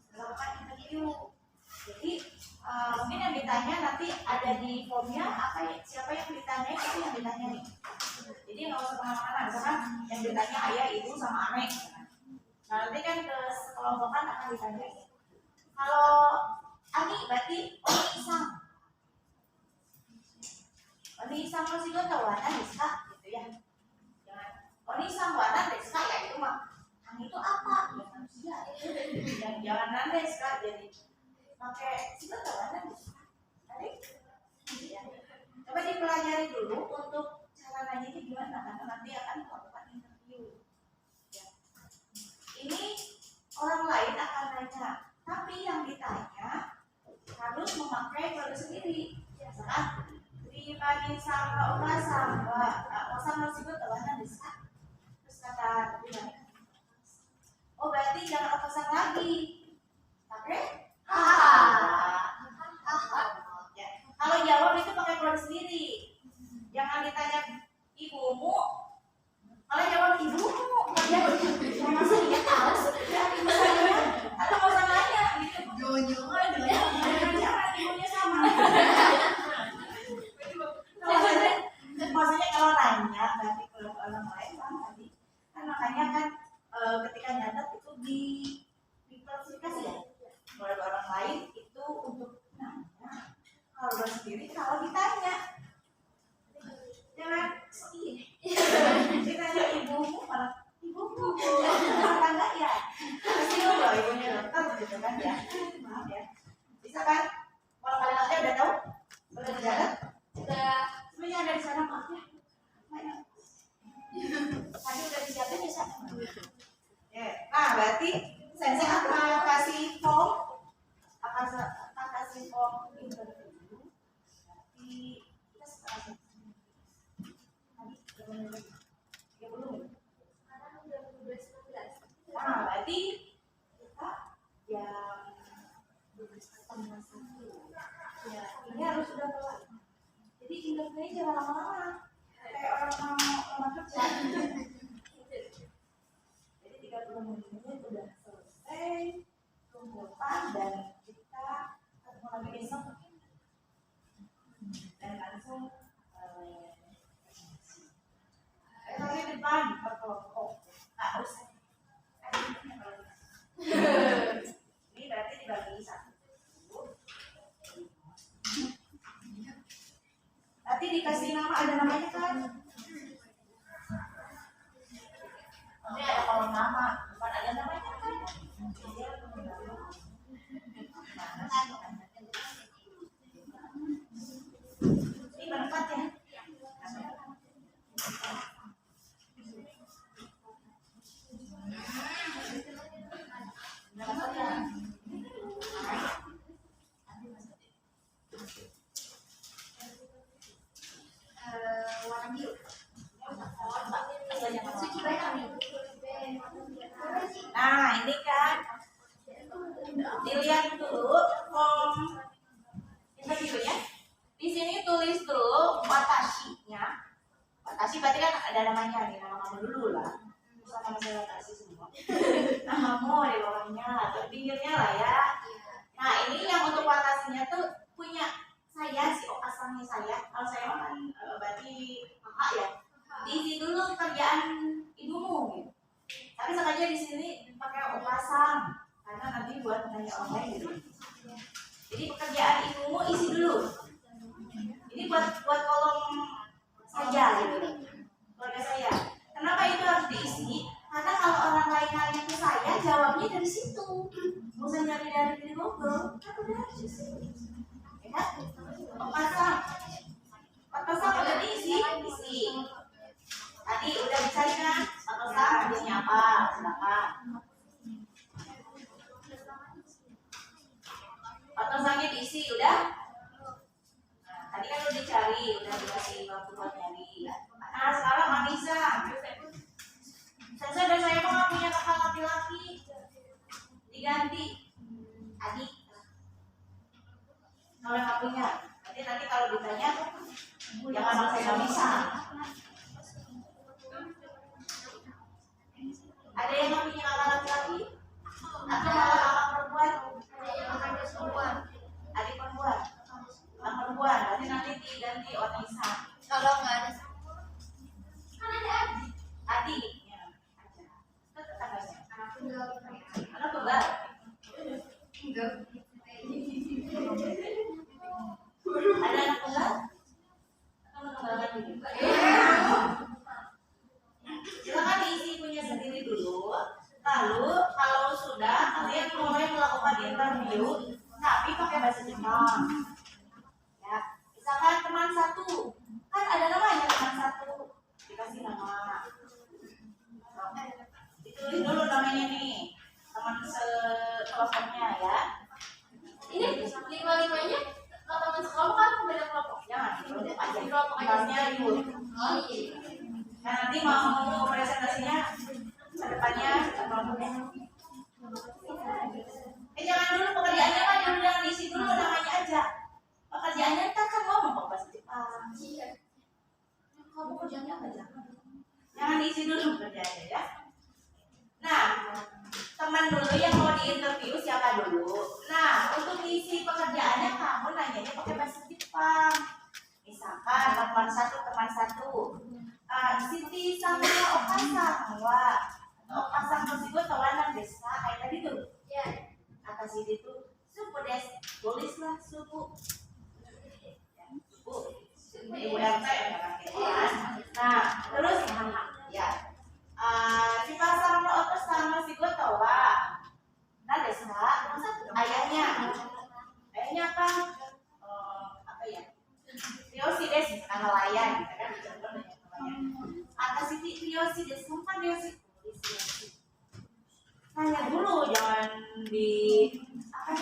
melakukan interview. Jadi mungkin yang ditanya nanti ada di formnya apa ya, siapa yang ditanya itu yang ditanya nih. Jadi nggak usah kemana-mana, misalkan yang ditanya ayah, ibu, sama anek. Nah nanti kan ke sekelompokan akan ditanya. Kalau Ani berarti Oni-san. Oni-san no shigoto wa nan desu ka? Gitu ya. Jangan Oni-san wa nan desu ka, ya itu mah. Ani itu apa? Ya manusia. Jangan nan desu ka, jadi pakai shigoto wa nan desu ka. Ya. Coba dipelajari dulu untuk cara nanya ini gimana, karena nanti akan melakukan interview. Ya. Ini orang lain akan nanya, tapi yang ditanya harus memakai keluarga sendiri. Misalkan pribadi sama oka sama osan shigoto wa nan desu ka? Terus kata pribadi, oh berarti jangan oka-san lagi, pakai ya. Kalau jawab itu pakai keluarga sendiri. Jangan ditanya ibumu. Kalau jawab ibumu, ya masa dia tahu ya ibu saya. Atau mau nanya gitu. Jangan ibunya sama. Maksudnya kalau nanya berarti kalau orang lain kan tadi kan makanya kan ketika nyatet itu diklasifikasi ya. Kalau orang lain itu untuk nanya. Kalau sendiri kalau ditanya jangan ditanya ibumu malah ibumu tetangga ya pasti loh ibunya dokter gitu kan ya. Maaf ya, bisa kan kalau kalimatnya udah tahu udah dicatat Sudah. semuanya ada di sana. Maaf ya tadi udah disiapin ya sana. Nah berarti sensei akan kasih form interview. Nanti berarti kita jam 12:30. Ya, ini harus sudah kelar. Jadi ingatnya jangan lama-lama. Kayak orang mau lama kerja. Jadi 30 menit udah selesai. Tungguan dan kita ketemu lagi besok. Dan langsung tapi depan berkelompok. Harus. Ini berarti dibagi satu. Nanti dikasih nama, ada namanya kan? Ini ada kolom nama, bukan ada namanya kan? Ini berempat ya? Berempat ya? Warna biru. Nah, ini kan dilihat dulu form interview ya. Di sini tulis dulu watashi-nya. Watashi berarti kan ada namanya nih, nama kamu dulu lah. Sama saya watashi semua. Namamu di bawahnya, atau pinggirnya lah ya. Nah, ini yang untuk watashinya tuh punya saya, si okasangnya saya. Kalau saya kan berarti kakak ya. Diisi dulu kerjaan ibumu gitu. Tapi sengaja di sini pakai okasang karena nanti buat tanya online gitu. Jadi pekerjaan ibumu isi dulu. Ini buat kolom saja gitu. Keluarga saya. Kenapa itu harus diisi? Karena kalau orang lain nanya ke saya, jawabnya dari situ. Nggak usah nyari dari Google. Kan udah di situ. Ya, Okasang udah diisi. Tadi udah dicari kan? Okasang habisnya apa? Silakan. Okasangnya diisi udah? Tadi kan udah dicari, udah dikasih waktu buat nyari. Nah sekarang Anissa, saya dan saya kok nggak punya kakak laki-laki, diganti adik. Kalau nggak punya, nanti kalau ditanya, jangan saya nggak bisa. Ada yang nggak punya kakak laki-laki? Atau malah kakak perempuan? Adik perempuan. Perempuan, nanti diganti Anissa. Kalau nggak ada kan ada Adik, ya, ada. Itu tetangganya. Anak tunggal. Ada anak tunggal? Atau tunggal lagi? Silakan diisi punya sendiri dulu. Lalu kalau sudah kalian mulai melakukan interview, tapi pakai bahasa Jepang. Ya, misalkan teman satu, kan ada namanya teman satu, dikasih nama. Ditulis dulu namanya nih, teman sekelompoknya ya. ini 5-5-nya kalau teman sekelompok kan beda kelompok. Jangan kelompok aja. Kelompok aja. Kelasnya ribut. Oh iya. Nah nanti mau presentasinya ke depannya kelompoknya. Jangan dulu pekerjaannya kan jangan diisi dulu namanya aja. Pekerjaannya kan ngomong kok bahasa Jepang. Kamu kerjanya apa jangan diisi dulu pekerjaannya ya. Nah, teman dulu yang mau diinterview siapa dulu? Nah, untuk diisi pekerjaannya kamu nanyanya pakai bahasa Jepang. Misalkan teman satu. Siti sama Okasang wa Okasang tersebut tawanan desa kayak tadi tuh. Ya. Atas Siti tuh suku des, tulislah suku. Ibu RT nah terus ya kita sama otos sama si gue tawa nah desa ayahnya apa apa ya Riosides karena nelayan gitu kan atas Siti Riosides sumpah Riosides nanya dulu jangan di apa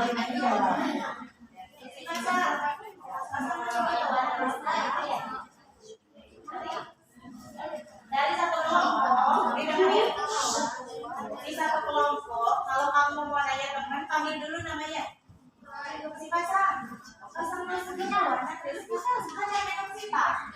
Dari satu kelompok, di satu kelompok, kalau kamu mau nanya teman, panggil dulu namanya. Si pasang masuk ke bawah, nanti si pasang hanya minum si pak.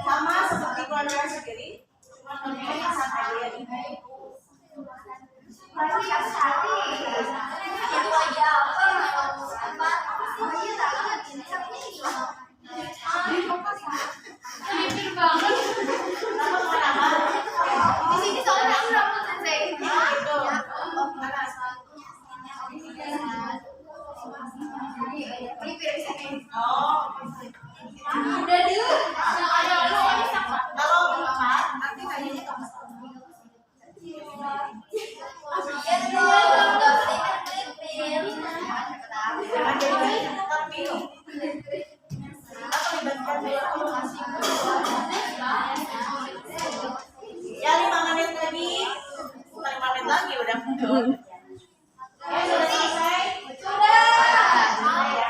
Sama seperti keluarga sendiri, cuma namanya sama aja ya. Ya 5 menit lagi, bukan 5 menit lagi udah. Sudah selesai? Sudah.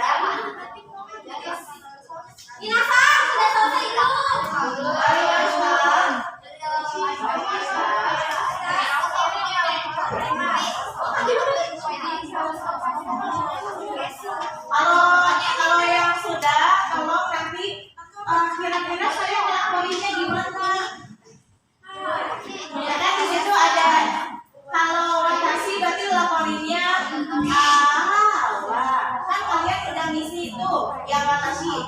yang mana sih?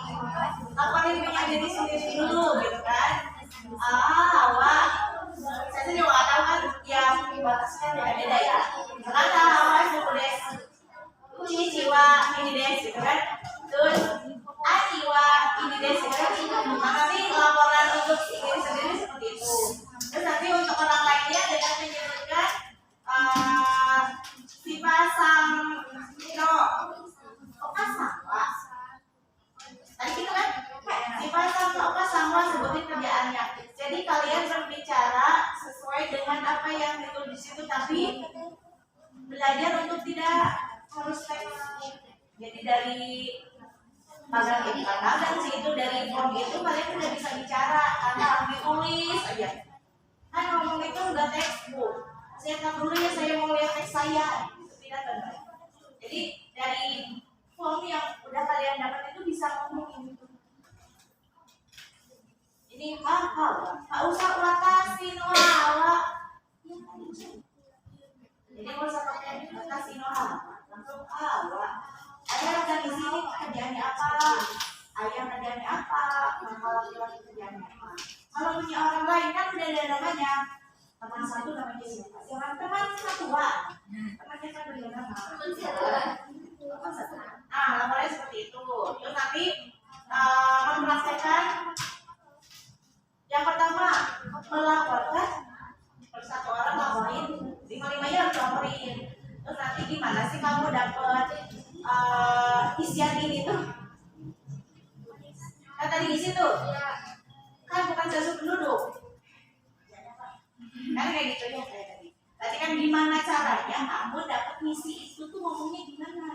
Laporin punya diri sendiri dulu gitu kan. Awak saya tuh juga nggak tahu kan ya batasnya beda-beda ya. Karena awak itu udah ini jiwa ini deh gitu kan. Terus jiwa ini deh gitu kan. Nah, nanti laporan untuk diri sendiri seperti itu. Terus nanti untuk orang lainnya dengan menyebutkan si pasang no pasang pak. Tadi kita kan si pasang no pasang sebutin kerjaannya. Jadi kalian berbicara sesuai dengan apa yang ditulis di situ, tapi belajar untuk tidak harus teks. Jadi dari magang internal dan situ dari form itu kalian sudah bisa bicara karena harus ditulis aja. Kan ngomong itu udah textbook. Saya tak dulu ya saya mau lihat teks saya. Tidak benar. Jadi dari form yang udah kalian dapat itu bisa ngomongin itu. Ini hal-hal, nggak usah ulatasi awak. Jadi nggak usah pakai ulatasi awak, langsung awak. Ayah ada di sini kerjaannya apa? Ayah kerjaannya apa? Kalau laki-laki kerjaannya apa? Kalau punya orang lain kan udah ada namanya. Teman satu namanya siapa? Jangan teman satu pak. Temannya kan udah nama. Teman satu. Nah, laporannya seperti itu. Terus nanti mempraktekkan. Yang pertama melaporkan. Satu orang laporin. 5-5 harus laporin. Terus nanti gimana sih kamu dapat isian ini tuh? Kan tadi isi tuh. Kan bukan census penduduk. Kan kayak gitu ya kayak tadi. Tadi kan gimana caranya kamu dapat misi itu tuh ngomongnya gimana?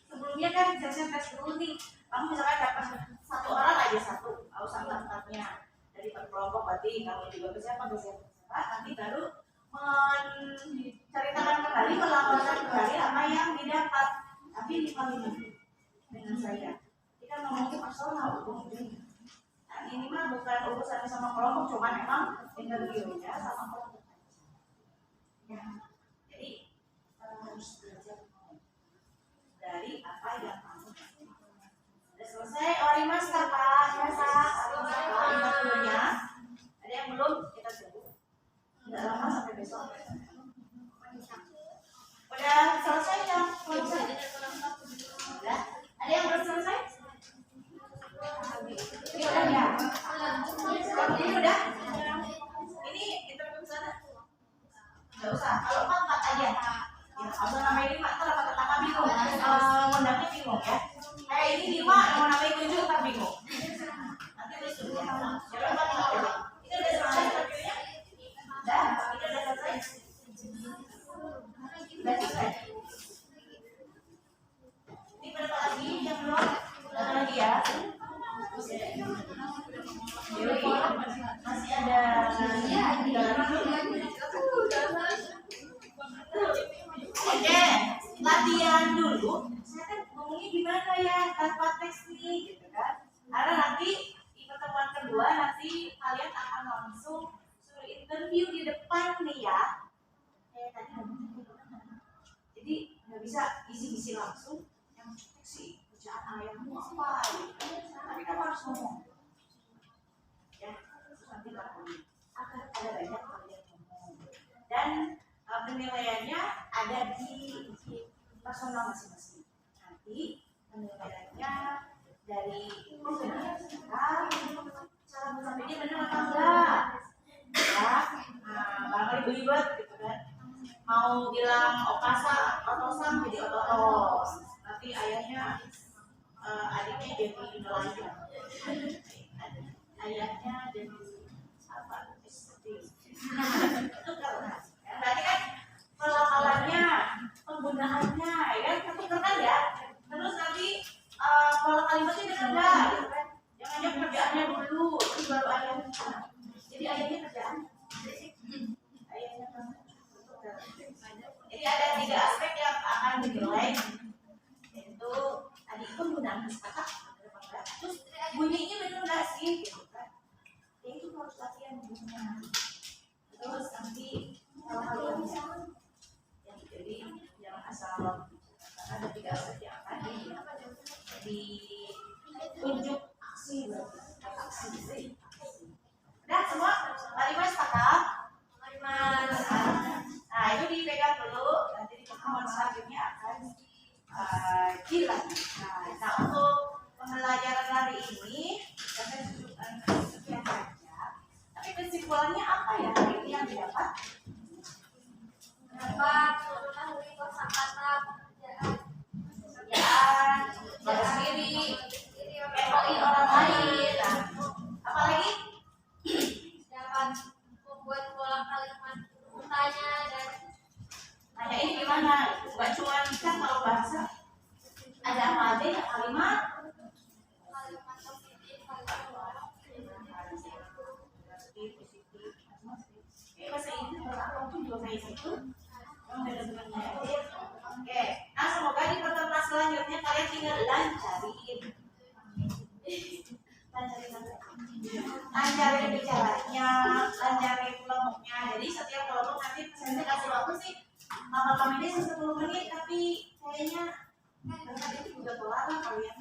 Sebelumnya kan tes dulu nih. Kamu misalkan dapat satu orang aja satu, nggak usah lengkapnya dari per kelompok berarti kamu juga siapa nanti baru menceritakan kembali, melaporkan kembali apa yang didapat. Tapi di dengan saya kita ngomongin personal ujung-ujungnya. Nah, ini mah bukan urusan sama kelompok, cuma memang interviewnya sama kelompok. Ya, jadi harus belajar dari apa yang kamu. Sudah selesai, ori mas kakak, biasa, dulunya. Ada yang belum kita tunggu. Tidak lama sampai besok. Udah selesai ya? Udah? Ada yang belum selesai? Ini udah ya? Ini udah? Ini kita ke sana? Gak usah, kalau 4 aja. Ya, kalau namanya 5 itu dapat tetangga bingung. Ngundangnya bingung ya. Kayak ini 5, mau namanya 7 kan bingung. Nanti disuruh ya. Jadi 4 aja. Ini udah selesai interviewnya? Udah? Ini udah selesai? Udah selesai? Ini berapa lagi yang belum? Berapa lagi ya? Masih ada Oke, latihan dulu. Saya kan ngomongnya gimana ya tanpa teks nih, gitu kan? Karena nanti di pertemuan kedua nanti kalian akan langsung suruh interview di depan nih ya. Kayak tadi jadi nggak bisa isi langsung. Yang sih kerjaan ayahmu apa? Gitu. Tapi kamu harus ngomong. Ya, terus nanti akan ada banyak kalian ngomong. Dan penilaiannya ada di personal masing-masing. Nanti penilaiannya dari cara menyampaikannya benar atau enggak. Ya, barangkali belibet gitu kan. Mau bilang okasa, otosan jadi ototos. Nanti ayahnya adiknya jadi nelayan. Ayahnya jadi apa? Seperti itu karena berarti kan pelafalannya, penggunaannya, ya ketukeran ya. Terus nanti pola kalimatnya benar nggak, gitu kan? Jangan aja kerjaannya dulu, terus baru ayahnya. Jadi ayahnya kerjaan. Ayahnya jadi ada 3 aspek yang akan dinilai, yaitu tadi penggunaan kata, terus bunyinya benar nggak sih, gitu kan? Ya itu harus latihan bunyinya. Terus nanti kalau jadi jangan asal karena ada 3 aspek yang akan ditunjuk aksi aksi. Udah semua? Mari mas sepakat? Nah itu dipegang dulu, nanti di pertemuan selanjutnya akan dilanjutkan. Nah untuk pembelajaran hari ini saya tunjukkan sekian saja. Tapi kesimpulannya apa ya hari ini yang didapat? Dapat mengetahui kosakata Pekerjaan, balas diri, kepoin orang lain. Nah, apa lagi? dapat membuat pola kalimat bertanya dan Nanya ini gimana? Bukan cuma kan kalau bahasa ada apa aja ya kalimat? kalimat positif, Bahasa Inggris bahasa apa pun juga kayak gitu. Oke, nah semoga di pertemuan selanjutnya kalian tinggal lancarin bicaranya, lancarin kelompoknya. Jadi setiap kelompok nanti saya kasih waktu sih 8 menit 10 menit, tapi kayaknya itu juga kelar lah kalian.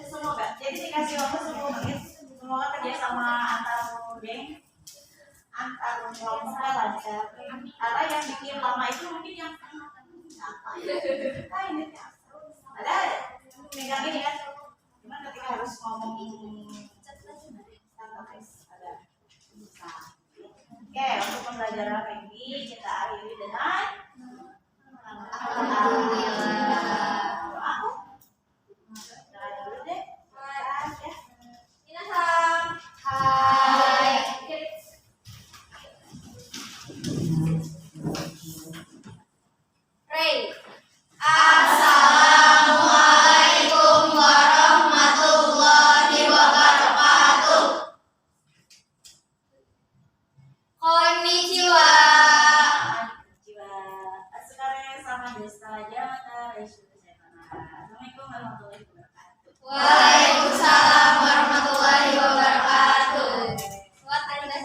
Semoga. Jadi dikasih waktu 10 menit. Semoga kerjasama antar geng, antar kelompoknya lancar. Karena yang bikin lama itu mungkin yang apa ya? Nah ini ada megang ini kan. Cuman ketika harus ngomong ada bisa. Oke, untuk pembelajaran hari ini kita akhiri dengan alhamdulillah. Aku dulu deh. Ya. Minasan. Hai. Ray. Assalamualaikum warahmatullahi wabarakatuh. Konnichiwa. Sekarang sama desa Jakarta. Assalamualaikum warahmatullahi wabarakatuh. Waalaikumsalam.